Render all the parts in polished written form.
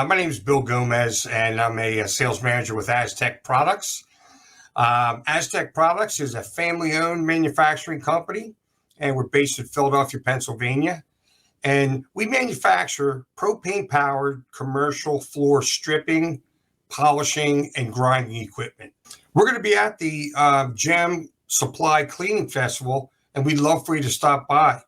My name is Bill Gomez, and I'm a sales manager with Aztec Products. Aztec Products is a family-owned manufacturing company, and we're based in Philadelphia, Pennsylvania. And we manufacture propane-powered commercial floor stripping, polishing, and grinding equipment. We're going to be at the GEM Supply Cleaning Festival, and we'd love for you to stop by.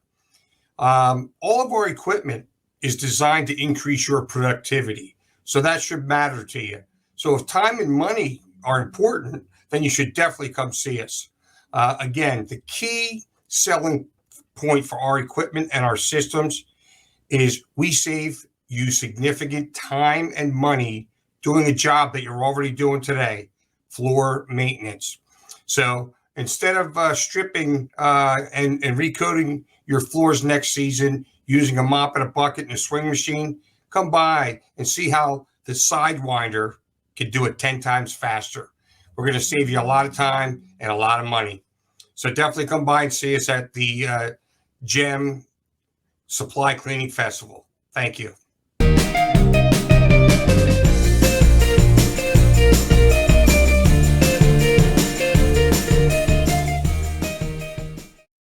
All of our equipment is designed to increase your productivity. So that should matter to you. So if time and money are important, then you should definitely come see us. Again, the key selling point for our equipment and our systems is we save you significant time and money doing a job that you're already doing today, floor maintenance. So instead of stripping and recoating your floors next season using a mop and a bucket and a swing machine, come by and see how the Sidewinder can do it 10 times faster. We're going to save you a lot of time and a lot of money. So definitely come by and see us at the GEM Supply Cleaning Festival. Thank you.